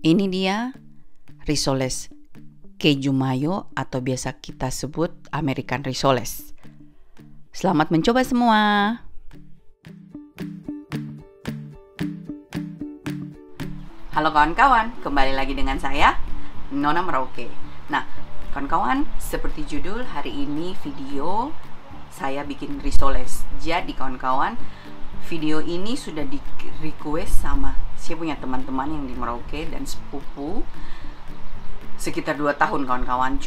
Ini dia risoles keju mayo atau biasa kita sebut American risoles. Selamat mencoba semua. Halo kawan-kawan, kembali lagi dengan saya, Nona Merauke. Nah, kawan-kawan, seperti judul hari ini video saya bikin risoles. Jadi kawan-kawan, video ini sudah di request sama saya punya teman-teman yang di Merauke dan sepupu sekitar 2 tahun kawan-kawan.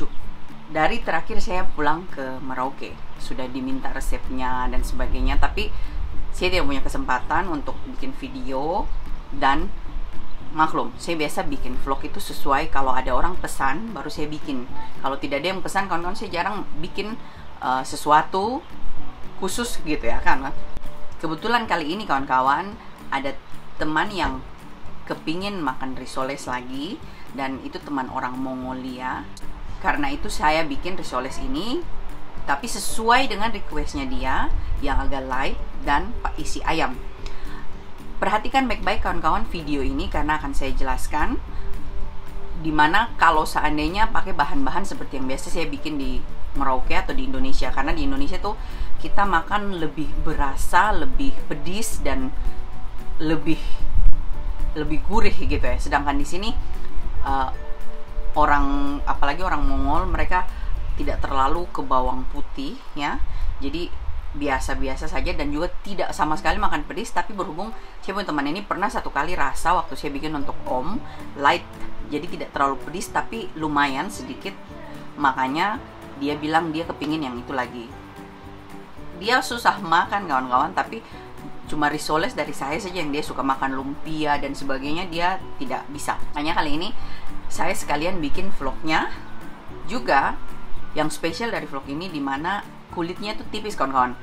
Dari terakhir saya pulang ke Merauke, sudah diminta resepnya dan sebagainya, tapi saya tidak punya kesempatan untuk bikin video. Dan maklum, saya biasa bikin vlog itu sesuai kalau ada orang pesan baru saya bikin. Kalau tidak ada yang pesan, kawan-kawan, saya jarang bikin sesuatu khusus gitu ya kan. Kebetulan kali ini kawan-kawan ada teman yang kepingin makan risoles lagi, dan itu teman orang Mongolia. Karena itu saya bikin risoles ini, tapi sesuai dengan requestnya dia yang agak light dan isi ayam. Perhatikan baik-baik kawan-kawan video ini karena akan saya jelaskan dimana kalau seandainya pakai bahan-bahan seperti yang biasa saya bikin di Merauke atau di Indonesia. Karena di Indonesia tuh kita makan lebih berasa, lebih pedis dan lebih gurih gitu ya. Sedangkan di sini apalagi orang Mongol, mereka tidak terlalu ke bawang putih ya. Jadi biasa-biasa saja dan juga tidak sama sekali makan pedis. Tapi berhubung saya punya teman ini pernah satu kali rasa waktu saya bikin untuk Om light, jadi tidak terlalu pedis tapi lumayan sedikit, makanya dia bilang dia kepingin yang itu lagi. Dia susah makan kawan-kawan, tapi cuma risoles dari saya saja yang dia suka makan, lumpia dan sebagainya dia tidak bisa. Makanya kali ini saya sekalian bikin vlognya juga. Yang spesial dari vlog ini dimana kulitnya itu tipis kawan-kawan.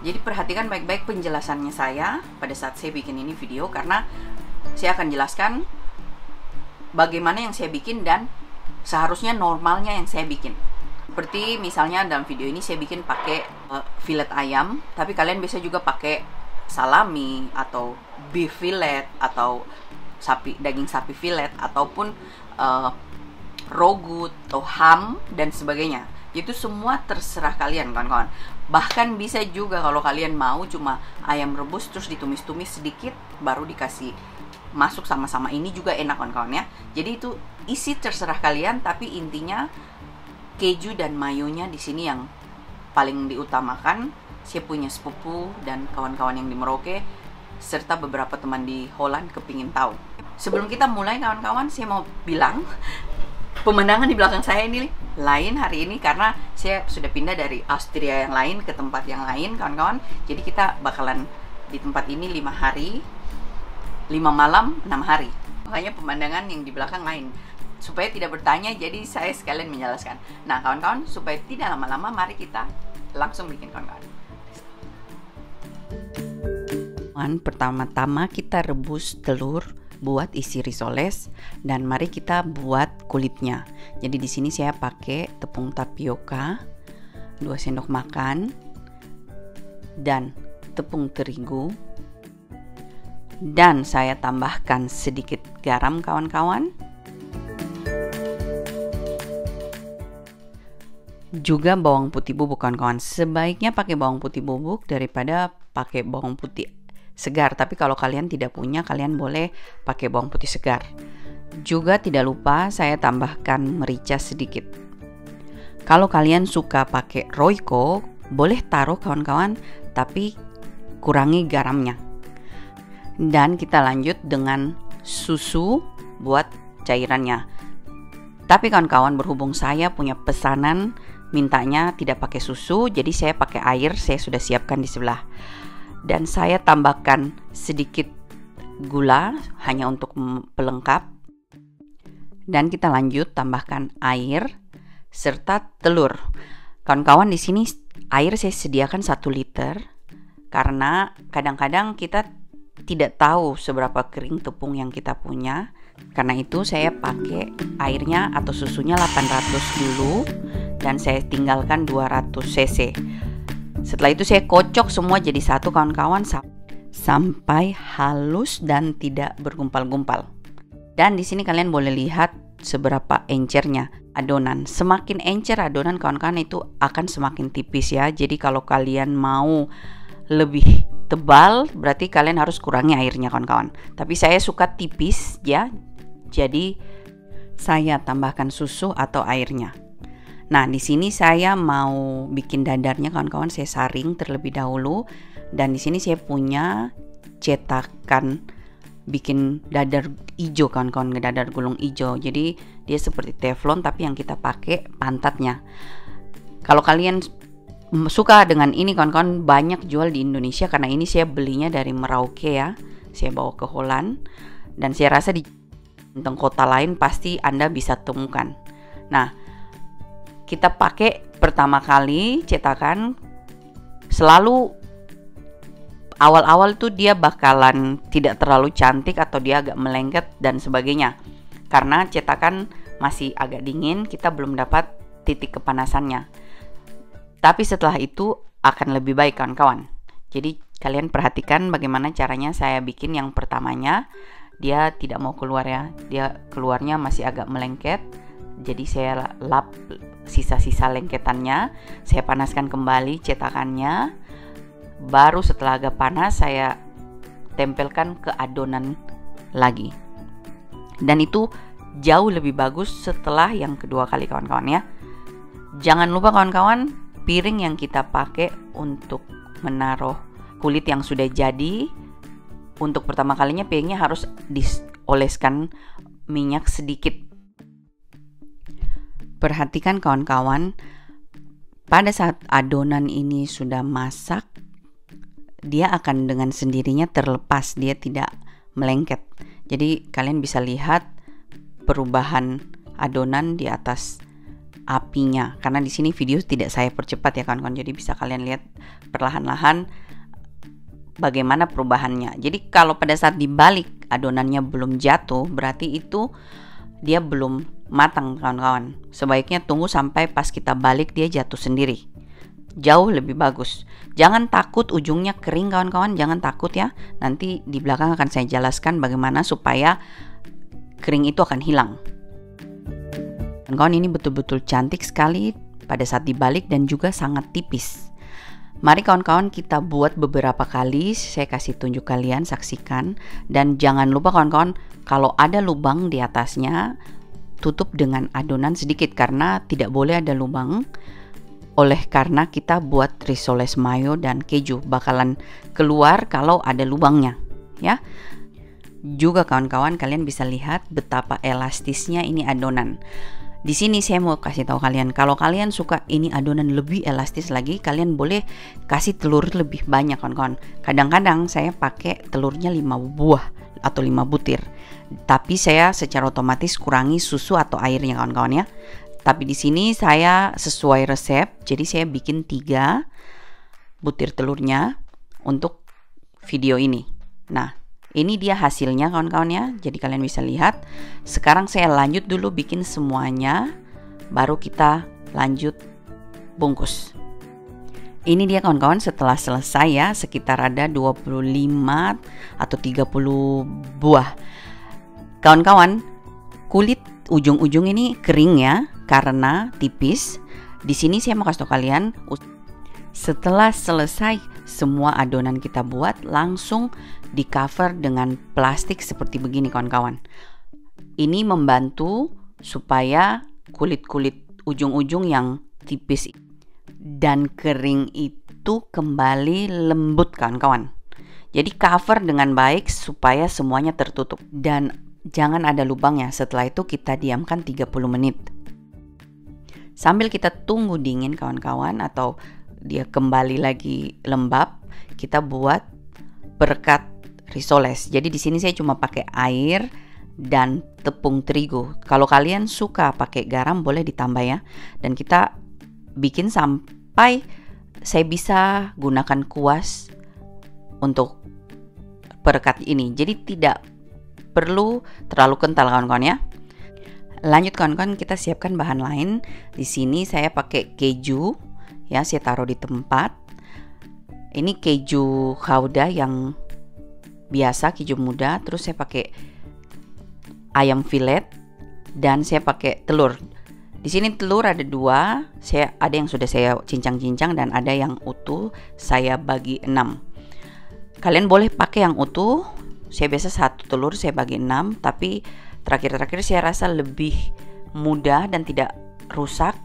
Jadi perhatikan baik-baik penjelasannya saya pada saat saya bikin ini video, karena saya akan jelaskan bagaimana yang saya bikin dan seharusnya normalnya yang saya bikin. Seperti misalnya dalam video ini saya bikin pakai fillet ayam, tapi kalian bisa juga pakai salami atau beef fillet atau daging sapi fillet ataupun rogut atau ham dan sebagainya. Itu semua terserah kalian kawan-kawan. Bahkan bisa juga kalau kalian mau cuma ayam rebus terus ditumis-tumis sedikit baru dikasih masuk sama-sama, ini juga enak kawan-kawan ya. Jadi itu isi terserah kalian, tapi intinya keju dan mayonya di sini yang paling diutamakan. Saya punya sepupu dan kawan-kawan yang di Merauke serta beberapa teman di Holland kepingin tahu. Sebelum kita mulai kawan-kawan, saya mau bilang pemandangan di belakang saya ini lain hari ini karena saya sudah pindah dari Austria yang lain ke tempat yang lain kawan-kawan. Jadi kita bakalan di tempat ini 5 hari 5 malam 6 hari. Makanya pemandangan yang di belakang lain. Supaya tidak bertanya, jadi saya sekalian menjelaskan. Nah kawan-kawan, supaya tidak lama-lama, mari kita langsung bikin kawan-kawan. Pertama-tama kita rebus telur buat isi risoles, dan mari kita buat kulitnya. Jadi di sini saya pakai tepung tapioka 2 sendok makan dan tepung terigu, dan saya tambahkan sedikit garam kawan-kawan. Juga bawang putih bubuk kawan-kawan. Sebaiknya pakai bawang putih bubuk daripada pakai bawang putih segar, tapi kalau kalian tidak punya, kalian boleh pakai bawang putih segar. Juga tidak lupa saya tambahkan merica sedikit. Kalau kalian suka pakai Royco, boleh taruh kawan-kawan, tapi kurangi garamnya. Dan kita lanjut dengan susu buat cairannya. Tapi kawan-kawan, berhubung saya punya pesanan mintanya tidak pakai susu, jadi saya pakai air, saya sudah siapkan di sebelah. Dan saya tambahkan sedikit gula hanya untuk pelengkap. Dan kita lanjut tambahkan air serta telur. Kawan-kawan, di sini air saya sediakan 1 liter karena kadang-kadang kita tidak tahu seberapa kering tepung yang kita punya. Karena itu saya pakai airnya atau susunya 800 dulu dan saya tinggalkan 200 cc. Setelah itu saya kocok semua jadi satu kawan-kawan sampai halus dan tidak bergumpal-gumpal. Dan di sini kalian boleh lihat seberapa encernya adonan. Semakin encer adonan kawan-kawan itu akan semakin tipis ya. Jadi kalau kalian mau lebih tebal berarti kalian harus kurangi airnya kawan-kawan. Tapi saya suka tipis ya. Jadi saya tambahkan susu atau airnya. Nah, di sini saya mau bikin dadarnya kawan-kawan, saya saring terlebih dahulu. Dan di sini saya punya cetakan bikin dadar hijau kawan-kawan, dadar gulung hijau. Jadi dia seperti teflon tapi yang kita pakai pantatnya. Kalau kalian suka dengan ini kawan-kawan, banyak jual di Indonesia karena ini saya belinya dari Merauke ya. Saya bawa ke Holland dan saya rasa di kota lain pasti Anda bisa temukan. Nah, kita pakai pertama kali cetakan, selalu awal-awal tuh dia bakalan tidak terlalu cantik atau dia agak melengket dan sebagainya. Karena cetakan masih agak dingin, kita belum dapat titik kepanasannya. Tapi setelah itu akan lebih baik kawan-kawan. Jadi kalian perhatikan bagaimana caranya saya bikin yang pertamanya. Dia tidak mau keluar ya, dia keluarnya masih agak melengket. Jadi saya lap sisa-sisa lengketannya, saya panaskan kembali cetakannya. Baru setelah agak panas saya tempelkan ke adonan lagi. Dan itu jauh lebih bagus setelah yang kedua kali kawan-kawan ya. Jangan lupa kawan-kawan, piring yang kita pakai untuk menaruh kulit yang sudah jadi, untuk pertama kalinya piringnya harus dioleskan minyak sedikit. Perhatikan kawan-kawan, pada saat adonan ini sudah masak, dia akan dengan sendirinya terlepas, dia tidak melengket. Jadi kalian bisa lihat perubahan adonan di atas apinya. Karena di sini video tidak saya percepat ya kawan-kawan. Jadi bisa kalian lihat perlahan-lahan bagaimana perubahannya. Jadi kalau pada saat dibalik adonannya belum jatuh, berarti itu dia belum matang kawan-kawan. Sebaiknya tunggu sampai pas kita balik dia jatuh sendiri. Jauh lebih bagus. Jangan takut ujungnya kering kawan-kawan, jangan takut ya. Nanti di belakang akan saya jelaskan bagaimana supaya kering itu akan hilang. Kawan-kawan, ini betul-betul cantik sekali pada saat dibalik dan juga sangat tipis. Mari kawan-kawan kita buat beberapa kali, saya kasih tunjuk kalian, saksikan. Dan jangan lupa kawan-kawan, kalau ada lubang di atasnya, tutup dengan adonan sedikit karena tidak boleh ada lubang. Oleh karena kita buat risoles mayo dan keju, bakalan keluar kalau ada lubangnya ya. Juga kawan-kawan, kalian bisa lihat betapa elastisnya ini adonan. Di sini saya mau kasih tahu kalian, kalau kalian suka ini adonan lebih elastis lagi, kalian boleh kasih telur lebih banyak kawan-kawan. Kadang-kadang saya pakai telurnya 5 buah atau 5 butir. Tapi saya secara otomatis kurangi susu atau airnya kawan-kawan ya. Tapi di sini saya sesuai resep, jadi saya bikin 3 butir telurnya untuk video ini. Nah, ini dia hasilnya kawan-kawan ya. Jadi kalian bisa lihat. Sekarang saya lanjut dulu bikin semuanya, baru kita lanjut bungkus. Ini dia kawan-kawan setelah selesai ya, sekitar ada 25 atau 30 buah. Kawan-kawan, kulit ujung-ujung ini kering ya karena tipis. Di sini saya mau kasih tahu kalian, setelah selesai semua adonan kita buat, langsung di cover dengan plastik seperti begini kawan-kawan. Ini membantu supaya kulit-kulit ujung-ujung yang tipis dan kering itu kembali lembut kawan-kawan. Jadi cover dengan baik supaya semuanya tertutup dan jangan ada lubangnya. Setelah itu kita diamkan 30 menit. Sambil kita tunggu dingin kawan-kawan atau dia kembali lagi lembab, kita buat perekat risoles. Jadi di sini saya cuma pakai air dan tepung terigu. Kalau kalian suka pakai garam boleh ditambah ya. Dan kita bikin sampai saya bisa gunakan kuas untuk perekat ini. Jadi tidak perlu terlalu kental kawan-kawan ya. Lanjut kawan-kawan, kita siapkan bahan lain. Di sini saya pakai keju ya, saya taruh di tempat. Ini keju Gouda yang biasa, keju muda. Terus saya pakai ayam filet, dan saya pakai telur. Di sini telur ada 2, ada yang sudah saya cincang-cincang dan ada yang utuh, saya bagi 6. Kalian boleh pakai yang utuh, saya biasa 1 telur saya bagi 6, tapi terakhir-terakhir saya rasa lebih mudah dan tidak rusak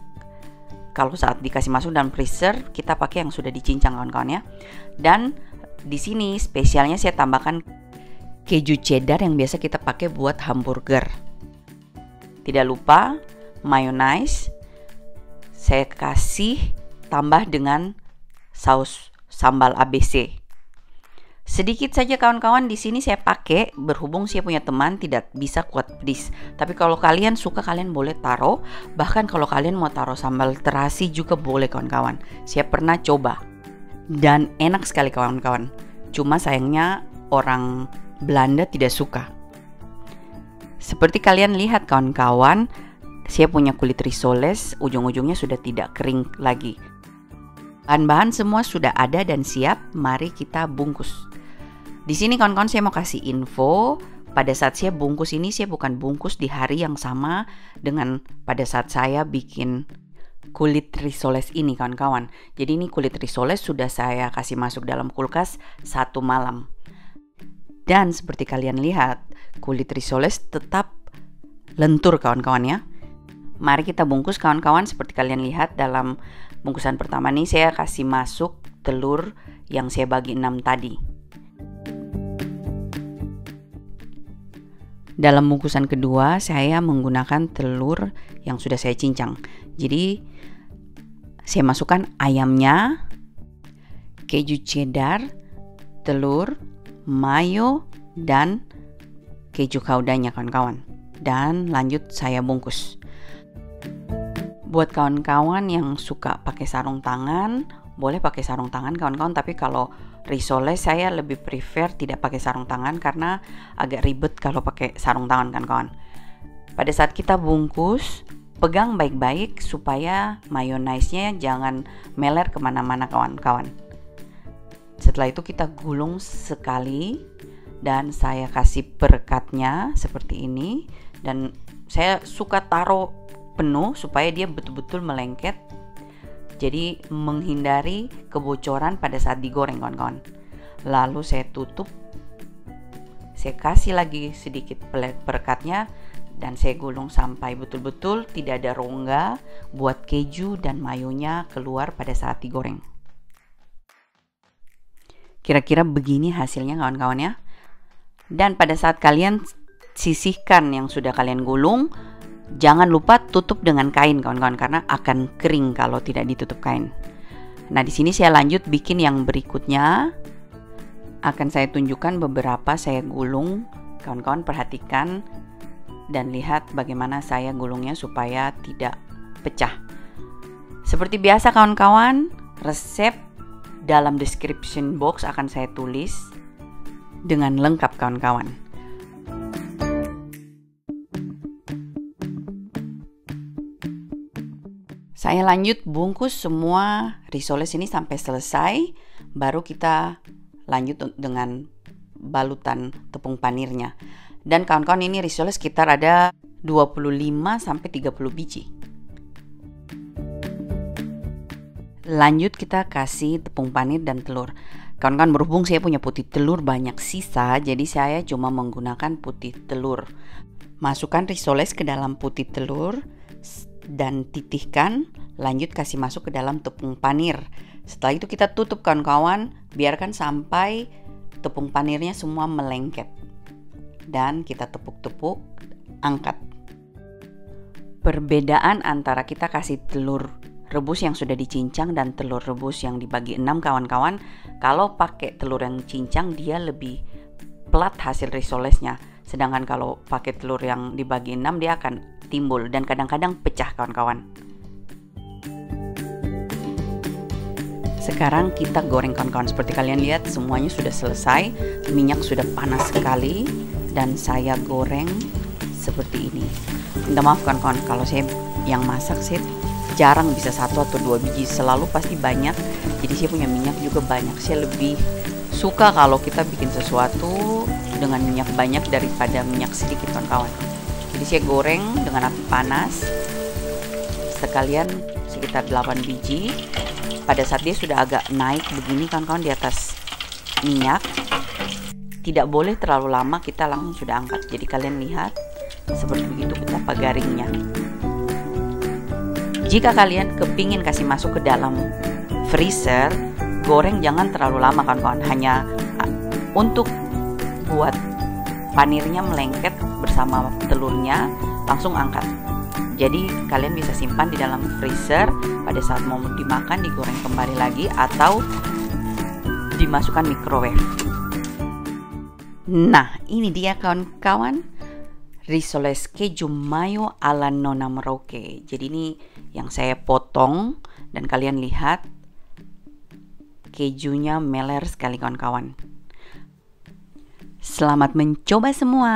kalau saat dikasih masuk dalam freezer kita pakai yang sudah dicincang kawan-kawan ya. Dan di sini spesialnya saya tambahkan keju cheddar yang biasa kita pakai buat hamburger. Tidak lupa mayonnaise saya kasih tambah dengan saus sambal ABC. Sedikit saja kawan-kawan di sini saya pakai, berhubung saya punya teman tidak bisa kuat pedis. Tapi kalau kalian suka kalian boleh taruh, bahkan kalau kalian mau taruh sambal terasi juga boleh kawan-kawan. Saya pernah coba dan enak sekali kawan-kawan. Cuma sayangnya orang Belanda tidak suka. Seperti kalian lihat kawan-kawan, saya punya kulit risoles, ujung-ujungnya sudah tidak kering lagi. Bahan-bahan semua sudah ada dan siap, mari kita bungkus. Di sini kawan-kawan saya mau kasih info, pada saat saya bungkus ini saya bukan bungkus di hari yang sama dengan pada saat saya bikin kulit risoles ini kawan-kawan. Jadi ini kulit risoles sudah saya kasih masuk dalam kulkas 1 malam. Dan seperti kalian lihat, kulit risoles tetap lentur kawan-kawan ya. Mari kita bungkus kawan-kawan. Seperti kalian lihat dalam bungkusan pertama nih saya kasih masuk telur yang saya bagi 6 tadi. Dalam bungkusan kedua saya menggunakan telur yang sudah saya cincang. Jadi saya masukkan ayamnya, keju cheddar, telur, mayo, dan keju gaudanya kawan-kawan. Dan lanjut saya bungkus. Buat kawan-kawan yang suka pakai sarung tangan, boleh pakai sarung tangan kawan-kawan, tapi kalau risoles saya lebih prefer tidak pakai sarung tangan karena agak ribet kalau pakai sarung tangan kawan-kawan. Pada saat kita bungkus, pegang baik-baik supaya mayonaise-nya jangan meler kemana-mana kawan-kawan. Setelah itu kita gulung sekali dan saya kasih perekatnya seperti ini, dan saya suka taruh penuh supaya dia betul-betul melengket, jadi menghindari kebocoran pada saat digoreng kawan-kawan. Lalu saya tutup, saya kasih lagi sedikit perekatnya dan saya gulung sampai betul-betul tidak ada rongga buat keju dan mayonya keluar pada saat digoreng. Kira-kira begini hasilnya kawan-kawan ya. Dan pada saat kalian sisihkan yang sudah kalian gulung, jangan lupa tutup dengan kain kawan-kawan karena akan kering kalau tidak ditutup kain. Nah, di sini saya lanjut bikin yang berikutnya. Akan saya tunjukkan beberapa saya gulung. Kawan-kawan perhatikan dan lihat bagaimana saya gulungnya supaya tidak pecah. Seperti biasa kawan-kawan, resep dalam description box akan saya tulis dengan lengkap kawan-kawan. Saya lanjut bungkus semua risoles ini sampai selesai, baru kita lanjut dengan balutan tepung panirnya. Dan kawan-kawan ini risoles sekitar ada 25 sampai 30 biji. Lanjut kita kasih tepung panir dan telur. Kawan-kawan berhubung saya punya putih telur banyak sisa, jadi saya cuma menggunakan putih telur. Masukkan risoles ke dalam putih telur dan titihkan, lanjut kasih masuk ke dalam tepung panir. Setelah itu kita tutup kawan-kawan, biarkan sampai tepung panirnya semua melengket. Dan kita tepuk-tepuk, angkat. Perbedaan antara kita kasih telur rebus yang sudah dicincang dan telur rebus yang dibagi 6 kawan-kawan, kalau pakai telur yang cincang dia lebih pelat hasil risolesnya. Sedangkan kalau pakai telur yang dibagi 6 dia akan timbul dan kadang-kadang pecah kawan-kawan. Sekarang kita goreng kawan-kawan. Seperti kalian lihat semuanya sudah selesai, minyak sudah panas sekali dan saya goreng seperti ini. Minta maaf kawan-kawan kalau saya yang masak saya jarang bisa 1 atau 2 biji, selalu pasti banyak, jadi saya punya minyak juga banyak. Saya lebih suka kalau kita bikin sesuatu dengan minyak banyak daripada minyak sedikit kawan-kawan. Jadi saya goreng dengan api panas sekalian sekitar 8 biji. Pada saat dia sudah agak naik begini kawan-kawan di atas minyak, tidak boleh terlalu lama, kita langsung sudah angkat. Jadi kalian lihat seperti begitu betapa garingnya. Jika kalian kepingin kasih masuk ke dalam freezer, goreng jangan terlalu lama kawan-kawan, hanya untuk buat panirnya melengket bersama telurnya, langsung angkat. Jadi kalian bisa simpan di dalam freezer, pada saat mau dimakan digoreng kembali lagi atau dimasukkan microwave. Nah, ini dia kawan-kawan, risoles keju mayo ala Nona Merauke. Jadi ini yang saya potong dan kalian lihat kejunya meler sekali kawan-kawan. Selamat mencoba semua.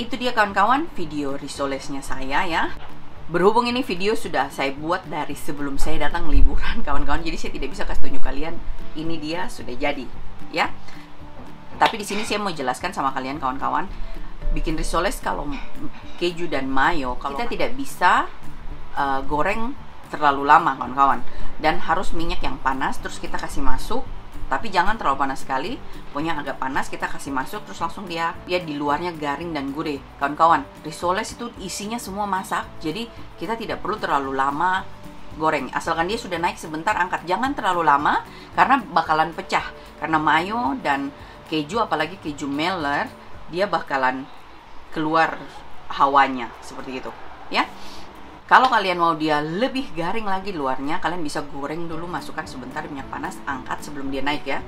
Itu dia kawan-kawan video risolesnya saya ya. Berhubung ini video sudah saya buat dari sebelum saya datang liburan kawan-kawan, jadi saya tidak bisa kasih tunjuk kalian ini dia sudah jadi ya. Tapi di sini saya mau jelaskan sama kalian kawan-kawan, bikin risoles kalau keju dan mayo, kalau kita tidak bisa goreng terlalu lama kawan-kawan, dan harus minyak yang panas terus kita kasih masuk. Tapi jangan terlalu panas sekali, pokoknya agak panas kita kasih masuk terus langsung dia di luarnya garing dan gurih. Kawan-kawan, risoles itu isinya semua masak, jadi kita tidak perlu terlalu lama goreng. Asalkan dia sudah naik sebentar, angkat. Jangan terlalu lama karena bakalan pecah. Karena mayo dan keju, apalagi keju meler, dia bakalan keluar hawanya seperti itu ya. Kalau kalian mau dia lebih garing lagi luarnya, kalian bisa goreng dulu, masukkan sebentar minyak panas, angkat sebelum dia naik ya.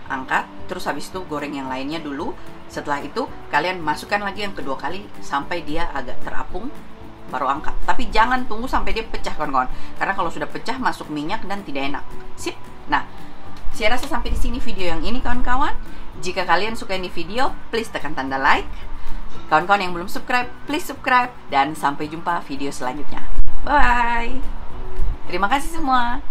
Angkat, terus habis itu goreng yang lainnya dulu. Setelah itu kalian masukkan lagi yang kedua kali sampai dia agak terapung, baru angkat. Tapi jangan tunggu sampai dia pecah kawan-kawan, karena kalau sudah pecah masuk minyak dan tidak enak. Sip. Nah, saya rasa sampai di sini video yang ini kawan-kawan. Jika kalian suka ini video, please tekan tanda like. Kawan-kawan yang belum subscribe, please subscribe. Dan sampai jumpa video selanjutnya. Bye. Terima kasih semua.